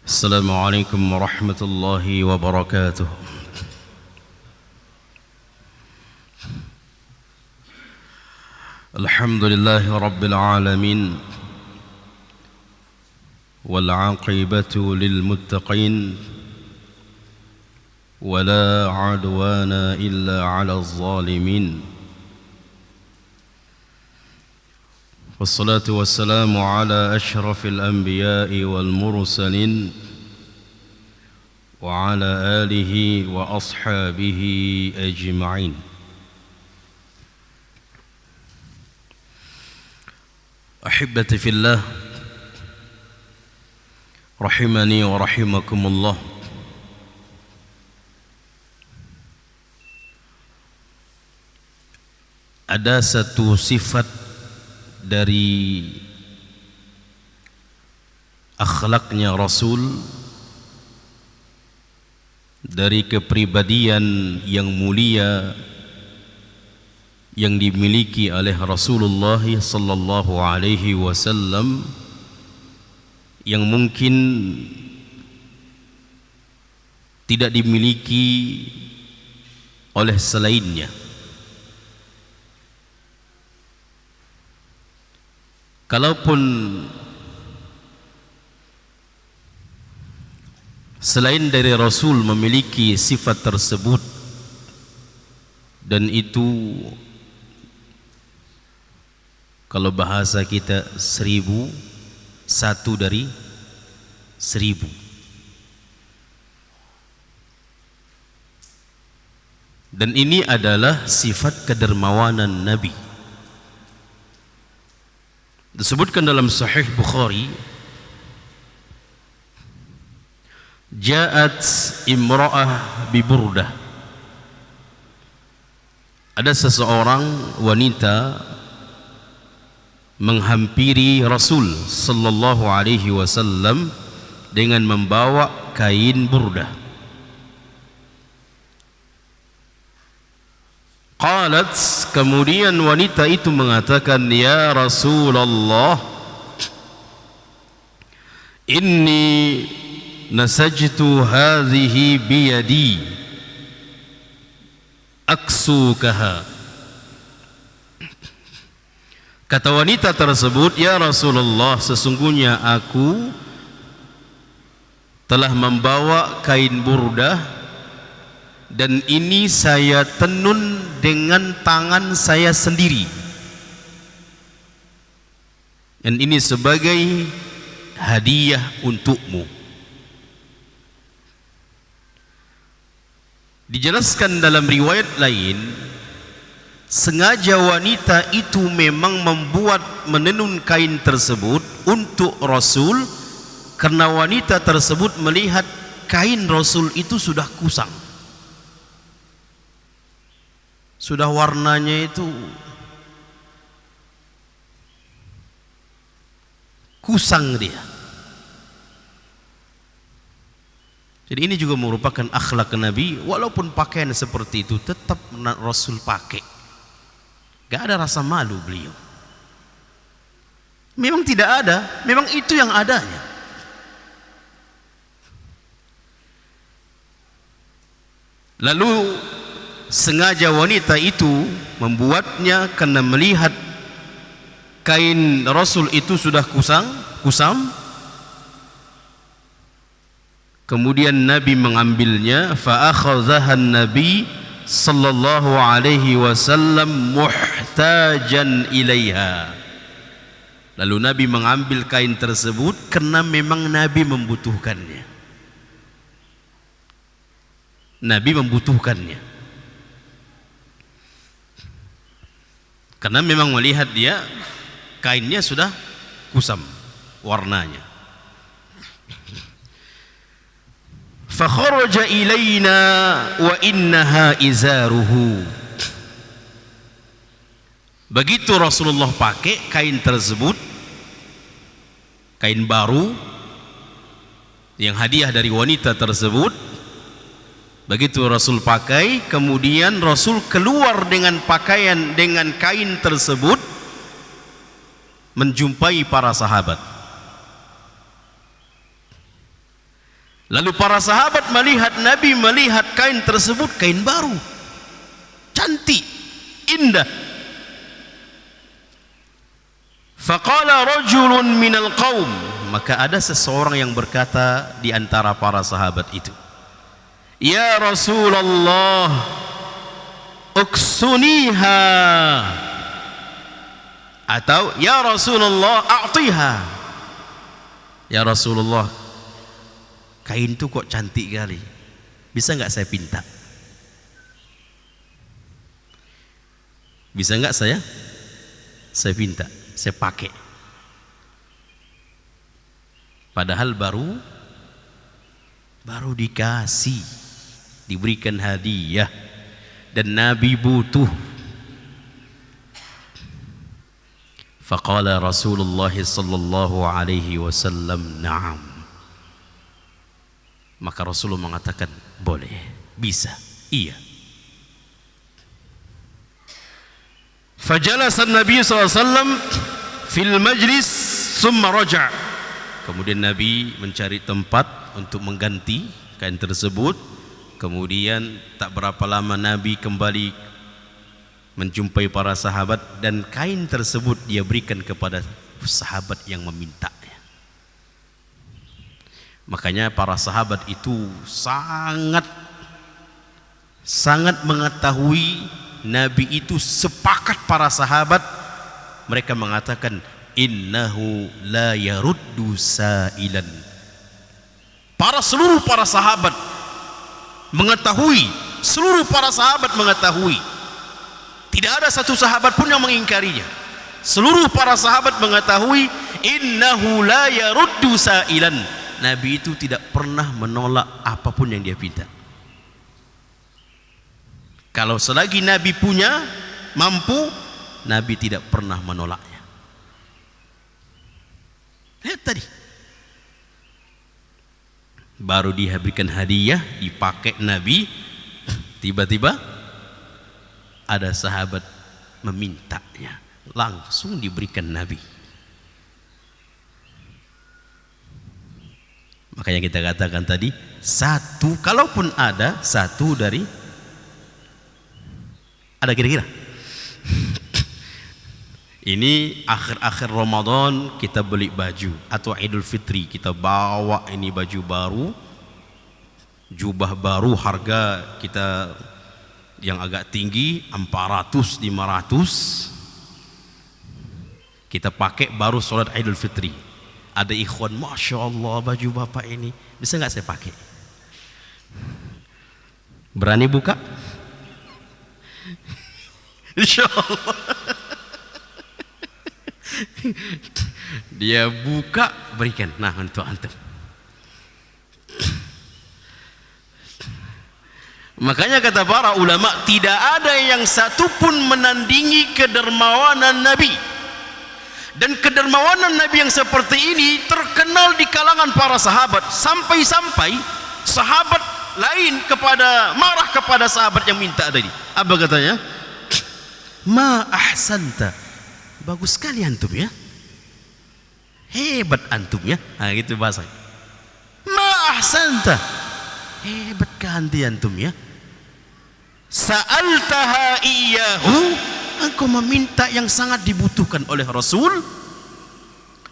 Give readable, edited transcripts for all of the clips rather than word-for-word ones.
Assalamualaikum warahmatullahi wabarakatuh. Alhamdulillahi rabbil alamin, wal aqibatu lil muttaqin, wala adwana illa 'alal zalimin. Wassalatu wassalamu ala ashrafil anbiya'i wal mursalin wa ala alihi wa ashabihi ajma'in. Ahibbati fillah, rahimani wa rahimakumullah. Ada satu sifat dari akhlaknya Rasul, dari kepribadian yang mulia yang dimiliki oleh Rasulullah sallallahu alaihi wasallam, yang mungkin tidak dimiliki oleh selainnya. Kalaupun selain dari Rasul memiliki sifat tersebut, dan itu kalau bahasa kita 1000, satu dari 1000. Dan ini adalah sifat kedermawanan Nabi. Disebutkan dalam Sahih Bukhari, Ja'at imra'ah bi Burdah. Ada seseorang wanita menghampiri Rasul sallallahu alaihi wasallam dengan membawa kain burdah. Qalat, kemudian wanita itu mengatakan, ya Rasulullah, inni nasajtu hadhihi biyadi aksukaha. Kata wanita tersebut, ya Rasulullah, sesungguhnya aku telah membawa kain burdah, dan ini saya tenun dengan tangan saya sendiri, dan ini sebagai hadiah untukmu. Dijelaskan dalam riwayat lain, sengaja wanita itu memang menenun kain tersebut untuk Rasul, karena wanita tersebut melihat kain Rasul itu sudah kusam, sudah warnanya itu kusang dia. Jadi ini juga merupakan akhlak Nabi. Walaupun pakaian seperti itu tetap Rasul pakai, gak ada rasa malu beliau. Memang tidak ada, memang itu yang adanya. Lalu sengaja wanita itu membuatnya karena melihat kain Rasul itu sudah kusam. Kemudian Nabi mengambilnya, fa akhadhaha Nabi sallallahu alaihi wasallam muhtajan ilaiha. Lalu Nabi mengambil kain tersebut karena memang Nabi membutuhkannya. Nabi membutuhkannya. Karena memang melihat dia kainnya sudah kusam warnanya. Fa kharaja ilaina wa innaha izaruhu. Begitu Rasulullah pakai kain tersebut, kain baru yang hadiah dari wanita tersebut, begitu Rasul pakai, kemudian Rasul keluar dengan pakaian, dengan kain tersebut, menjumpai para sahabat. Lalu para sahabat melihat Nabi melihat kain tersebut, kain baru, cantik, indah. Faqala rajulun minal qaum, maka ada seseorang yang berkata di antara para sahabat itu, ya Rasulullah, uksuniha, atau ya Rasulullah a'tiha, ya Rasulullah, kain itu kok cantik kali, bisa nggak saya pinta? Bisa nggak saya pinta, saya pakai? Padahal baru dikasih, diberikan hadiah, dan Nabi butuh. Faqala Rasulullah sallallahu alaihi wasallam, na'am. Maka Rasulullah mengatakan, boleh, bisa, iya. Fajalasa Nabi SAW fil majlis summa raja'. Kemudian Nabi mencari tempat untuk mengganti kain tersebut. Kemudian tak berapa lama Nabi kembali menjumpai para sahabat, dan kain tersebut dia berikan kepada sahabat yang memintanya. Makanya para sahabat itu sangat mengetahui Nabi itu sepakat para sahabat. Mereka mengatakan, innahu la yaruddu sa'ilan. Seluruh para sahabat mengetahui, seluruh para sahabat mengetahui, tidak ada satu sahabat pun yang mengingkarinya. Seluruh para sahabat mengetahui, innahu la yaruddu sa'ilan. Nabi itu tidak pernah menolak apapun yang dia minta. Kalau selagi Nabi punya, mampu, Nabi tidak pernah menolaknya. Lihat tadi, baru diberikan hadiah, dipakai Nabi, tiba-tiba ada sahabat memintanya, langsung diberikan Nabi. Makanya kita katakan tadi, satu, kalaupun ada satu dari, ada kira-kira ini akhir-akhir Ramadan kita beli baju, atau Idul Fitri kita bawa ini baju baru, jubah baru, harga kita yang agak tinggi 400, 500, kita pakai baru sholat Idul Fitri. Ada ikhwan, Masya Allah baju bapak ini, bisa nggak saya pakai? Berani buka? Insya Allah. Dia buka, berikan, nah untuk antum. Makanya kata para ulama, tidak ada yang satupun menandingi kedermawanan Nabi. Dan kedermawanan Nabi yang seperti ini terkenal di kalangan para sahabat, sampai-sampai sahabat lain marah kepada sahabat yang minta tadi. Apa katanya? Ma ahsanta, bagus sekali antum ya, hebat antum ya, nah gitu bahasa. Ma ahsanta, hebat ganti antum ya. Sa'altaha iyyahu, engkau meminta yang sangat dibutuhkan oleh Rasul.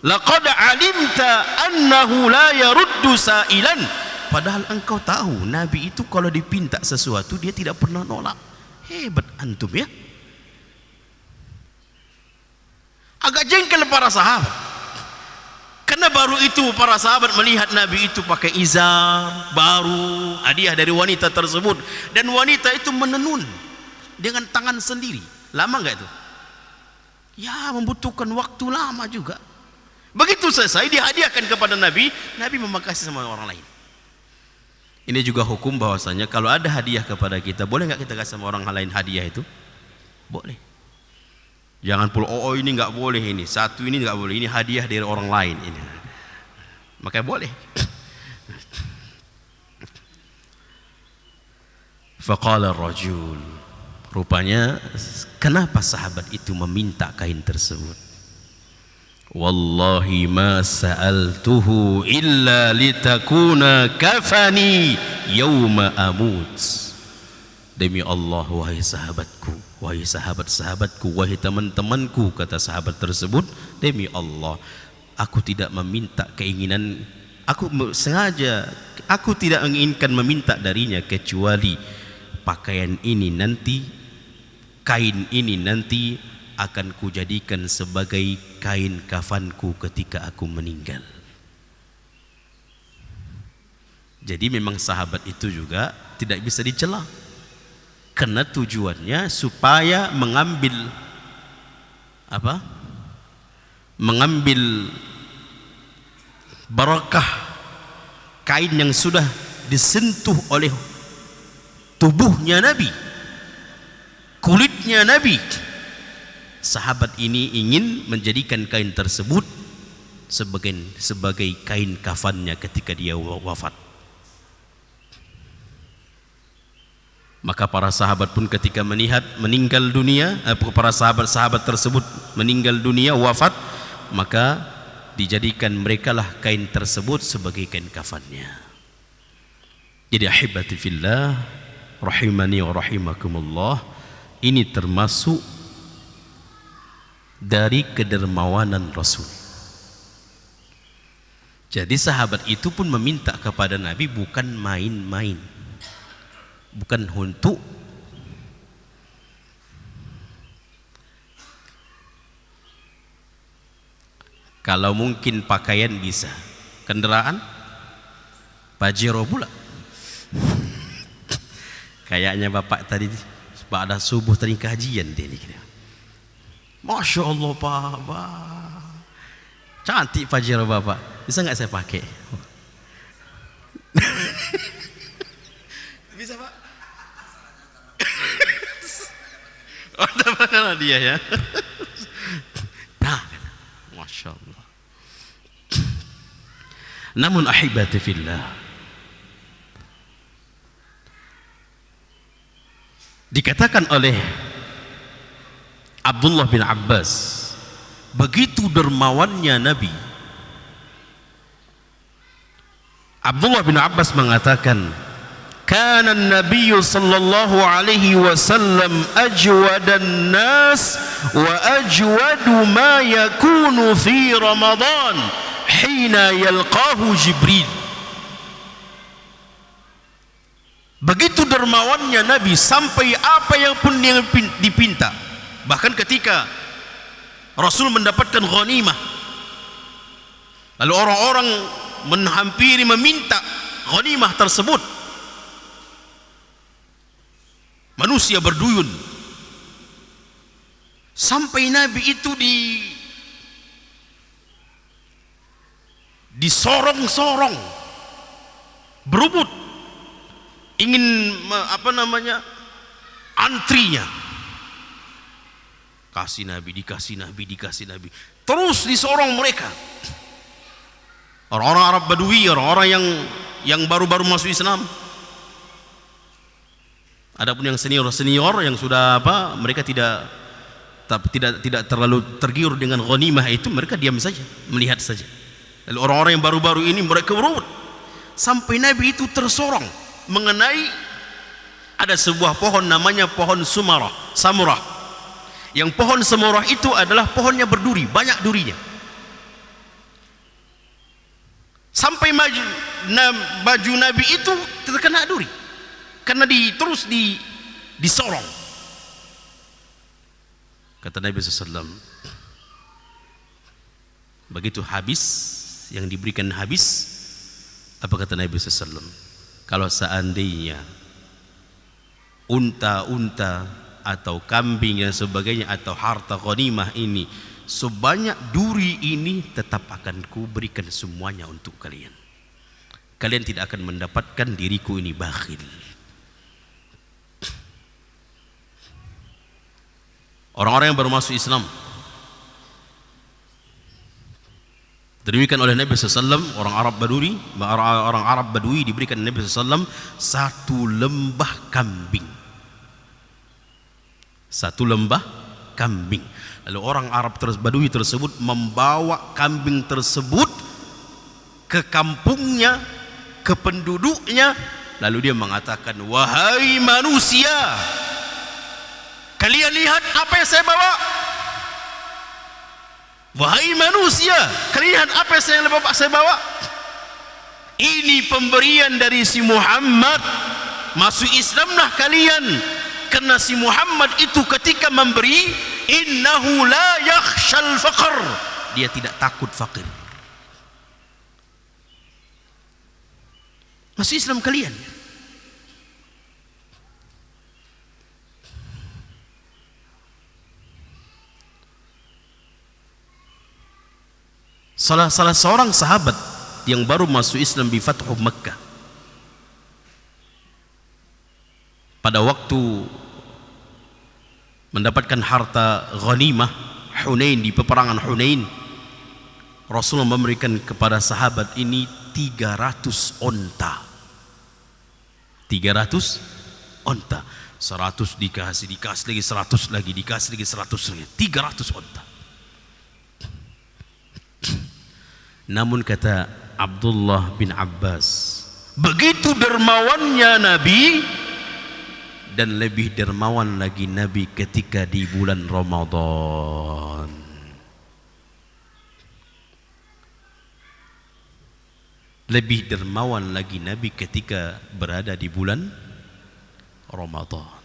Laqad alimta annahu la yaruddu sa'ilan, padahal engkau tahu Nabi itu kalau dipinta sesuatu dia tidak pernah nolak. Hebat antum ya. Agak jengkel para sahabat, karena baru itu para sahabat melihat Nabi itu pakai izar baru, hadiah dari wanita tersebut, dan wanita itu menenun dengan tangan sendiri. Lama nggak itu? Ya, membutuhkan waktu lama juga. Begitu selesai dihadiahkan kepada Nabi, Nabi memakasih sama orang lain. Ini juga hukum bahwasanya kalau ada hadiah kepada kita, boleh nggak kita kasih sama orang lain hadiah itu? Boleh. Jangan pula, oh ini nggak boleh, ini satu ini nggak boleh, ini hadiah dari orang lain ini. Makanya boleh. Faqala rajul, rupanya kenapa sahabat itu meminta kain tersebut? wallahi ma sa'altuhu illa litakuna kafani yawma amut. Demi Allah, wahai sahabatku, wahai sahabat-sahabatku, wahai teman-temanku, kata sahabat tersebut, demi Allah, aku tidak meminta keinginan, aku sengaja, aku tidak menginginkan meminta darinya kecuali pakaian ini nanti, kain ini nanti akan kujadikan sebagai kain kafanku ketika aku meninggal. Jadi memang sahabat itu juga tidak bisa dicela, karena tujuannya supaya mengambil apa? Mengambil barakah kain yang sudah disentuh oleh tubuhnya Nabi, kulitnya Nabi. Sahabat ini ingin menjadikan kain tersebut sebagai kain kafannya ketika dia wafat. Maka para sahabat pun ketika melihat meninggal dunia, para sahabat-sahabat tersebut meninggal dunia, wafat, maka dijadikan merekalah kain tersebut sebagai kain kafannya. Jadi ahibati fillah, rahimani wa rahimakumullah, ini termasuk dari kedermawanan Rasul. Jadi sahabat itu pun meminta kepada Nabi bukan main-main, bukan untuk kalau mungkin pakaian bisa, kendaraan Pajero pula. Kayaknya bapak tadi pada subuh tadi kajian dia ni kira. Masya Allah Pak, cantik Pajero bapak, bisa nggak saya pakai? Bisa Pak? Oh, mana dia ya? Nah, Masya Allah. Namun ahibati fillah, dikatakan oleh Abdullah bin Abbas, begitu dermawannya Nabi. Abdullah bin Abbas mengatakan, kana an-nabiy sallallahu alaihi wasallam ajwadan nas wa ajwadu ma yakunu fi Ramadan hina yalqahu Jibril. Begitu dermawannya Nabi sampai apa yang pun yang dipinta. Bahkan ketika Rasul mendapatkan ghanimah, lalu orang-orang menghampiri meminta ghanimah tersebut, manusia berduyun, sampai Nabi itu disorong-sorong, berebut, ingin antrinya. Kasih Nabi, dikasih Nabi, dikasih Nabi, terus disorong mereka. Orang-orang Arab Badui, orang-orang yang baru-baru masuk Islam. Adapun yang senior-senior yang sudah mereka tidak terlalu tergiur dengan ghanimah itu, mereka diam saja, melihat saja. Lalu orang-orang yang baru-baru ini mereka berebut, sampai Nabi itu tersorong mengenai ada sebuah pohon namanya pohon samurah. Yang pohon samurah itu adalah pohonnya berduri, banyak durinya. Sampai baju Nabi itu terkena duri karena terus disorong. Kata Nabi SAW, begitu habis, yang diberikan habis, apa kata Nabi SAW? Kalau seandainya unta-unta atau kambing dan sebagainya atau harta ghanimah ini sebanyak duri ini, tetap akan kuberikan semuanya untuk kalian. Kalian tidak akan mendapatkan diriku ini bakhil. Orang-orang yang baru masuk Islam, demikian oleh Nabi SAW, orang Arab Badui diberikan Nabi SAW satu lembah kambing. Satu lembah kambing. Lalu orang Arab Badui tersebut membawa kambing tersebut ke kampungnya, ke penduduknya, lalu dia mengatakan, wahai manusia, kalian lihat apa yang saya bawa. Wahai manusia, kalian lihat apa yang saya bawa. Ini pemberian dari si Muhammad. Masuk Islamlah kalian, karena si Muhammad itu ketika memberi, innahu la yakhshal faqr, dia tidak takut fakir. Masuk Islam kalian. Salah seorang sahabat yang baru masuk Islam di Fathu Makkah, pada waktu mendapatkan harta ghanimah Hunain, di peperangan Hunain, Rasulullah memberikan kepada sahabat ini 300 onta. 300 onta. 100 dikasih lagi, 100 lagi, dikasih lagi 100 lagi, 300 onta. Namun kata Abdullah bin Abbas, begitu dermawannya Nabi, dan lebih dermawan lagi Nabi ketika di bulan Ramadan. Lebih dermawan lagi Nabi ketika berada di bulan Ramadan.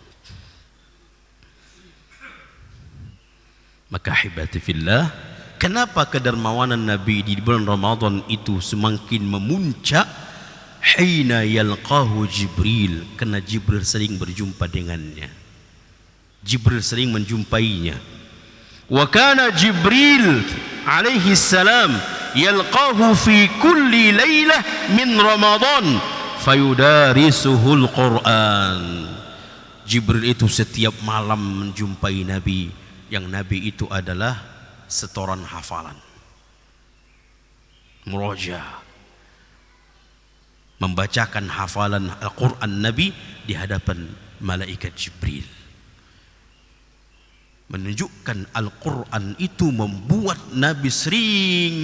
Maka hibati fillah, kenapa kedermawanan Nabi di bulan Ramadan itu semakin memuncak? Hina yalqahu Jibril, karena Jibril sering berjumpa dengannya. Jibril sering menjumpainya. Wa kana Jibril alaihi salam yalqahu fi kulli lailah min Ramadan fayudarisuhul Quran. Jibril itu setiap malam menjumpai Nabi, yang Nabi itu adalah setoran hafalan, murajaah, membacakan hafalan Al-Quran Nabi di hadapan malaikat Jibril. Menunjukkan Al-Quran itu membuat Nabi sering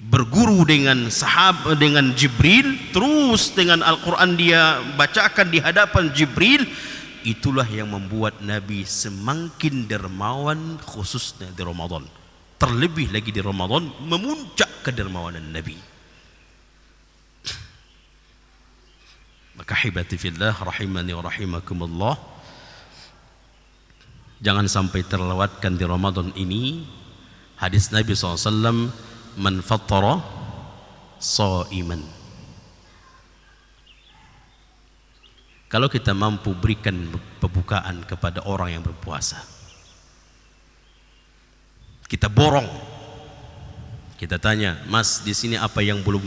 berguru dengan sahabat, dengan Jibril, terus dengan Al-Quran dia bacakan di hadapan Jibril. Itulah yang membuat Nabi semakin dermawan, khususnya di Ramadan. Terlebih lagi di Ramadan memuncak kedermawanan Nabi. Maka hibati fillah rahimani wa rahimakumullah, jangan sampai terlewatkan di Ramadan ini hadis Nabi SAW, man fattara shaiman. Kalau kita mampu berikan pembukaan kepada orang yang berpuasa, kita borong, kita tanya, Mas, di sini apa yang belum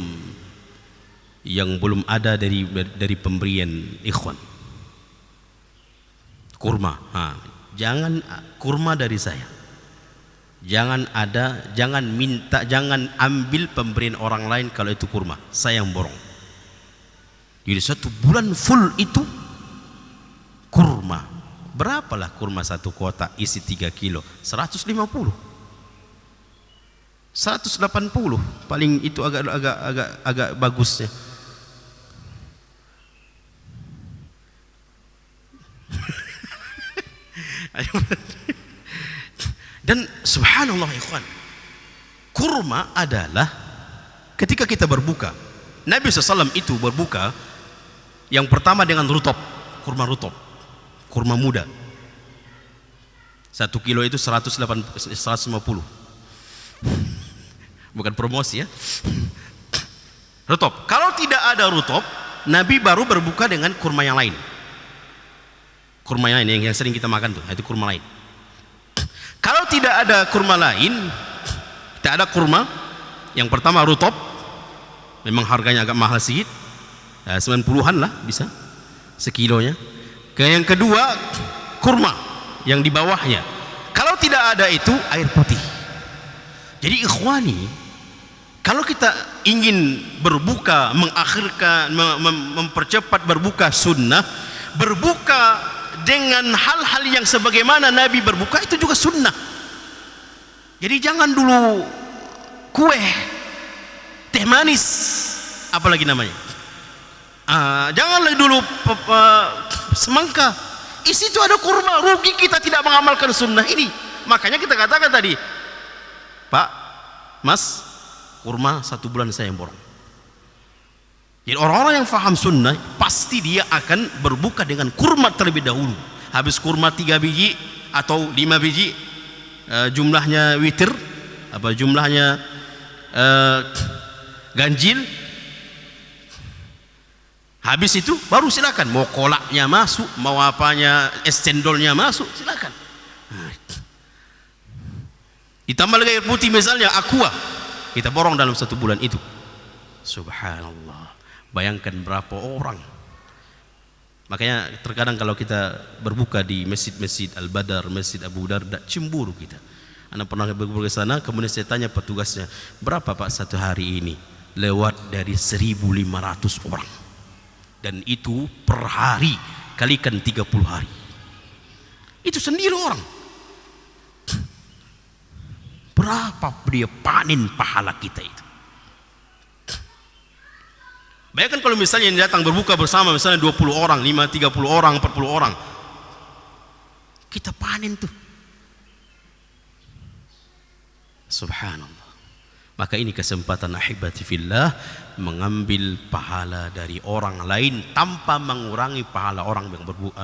ada dari pemberian ikhwan? Kurma. Jangan kurma dari saya. Jangan minta, jangan ambil pemberian orang lain kalau itu kurma. Saya yang borong. Jadi 1 bulan full itu kurma. Berapalah kurma 1 kotak isi 3 kilo? 150, 180 paling, itu agak bagusnya. Dan subhanallah ikhwan, kurma adalah ketika kita berbuka, Nabi SAW itu berbuka yang pertama dengan rutop, kurma rutop, kurma muda. 1 kilo itu 150. Bukan promosi ya. Rutop. Kalau tidak ada rutop, Nabi baru berbuka dengan kurma yang lain. Kurma yang lain yang sering kita makan tuh, itu kurma lain. Kalau tidak ada kurma lain, tidak ada kurma, yang pertama rutop, memang harganya agak mahal sedikit, 90-an lah bisa sekilonya. Yang kedua kurma yang di bawahnya. Kalau tidak ada itu air putih. Jadi ikhwani, kalau kita ingin berbuka, mengakhirkan, mempercepat berbuka sunnah, berbuka dengan hal-hal yang sebagaimana Nabi berbuka, itu juga sunnah. Jadi jangan dulu kue, teh manis, apalagi namanya, janganlah dulu semangka, isi itu ada kurma. Rugi kita tidak mengamalkan sunnah ini. Makanya kita katakan tadi, Pak, Mas, kurma 1 bulan saya yang borong. Jadi orang-orang yang faham sunnah pasti dia akan berbuka dengan kurma terlebih dahulu. Habis kurma 3 biji atau 5 biji, jumlahnya witir, apa jumlahnya ganjil. Habis itu baru silakan, mau kolaknya masuk, mau apanya, es cendolnya masuk, silakan. Ditambah lagi air putih misalnya, aqua, kita borong dalam 1 bulan itu. Subhanallah. Bayangkan berapa orang. Makanya terkadang kalau kita berbuka di masjid-masjid Al-Badar, Masjid Abu Darda, cemburu kita. Anak pernah berbuka ke sana, kemudian saya tanya petugasnya, berapa Pak satu hari ini? Lewat dari 1.500 orang. Dan itu per hari, kalikan 30 hari. Itu sendiri orang. Berapa dia panen pahala kita itu? Bayangkan kalau misalnya yang datang berbuka bersama misalnya 20 orang, 30 orang, 40 orang. Kita panen tuh. Subhanallah. Maka ini kesempatan ahibati fillah, mengambil pahala dari orang lain tanpa mengurangi pahala orang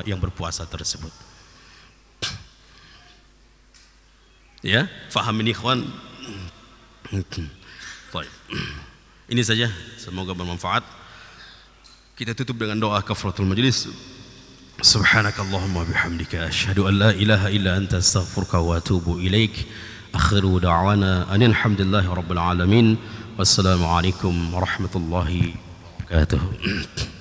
yang berpuasa tersebut. Ya, faham ini ikhwan? Ini saja, semoga bermanfaat. Kita tutup dengan doa kafaratul majlis. Subhanakallahumma bihamdika asyhadu an la ilaha illa anta astaghfiruka wa atubu ilaik. Akhiru da'wana anil hamdulillahi rabbil alamin. Wassalamu alaikum warahmatullahi wabarakatuh.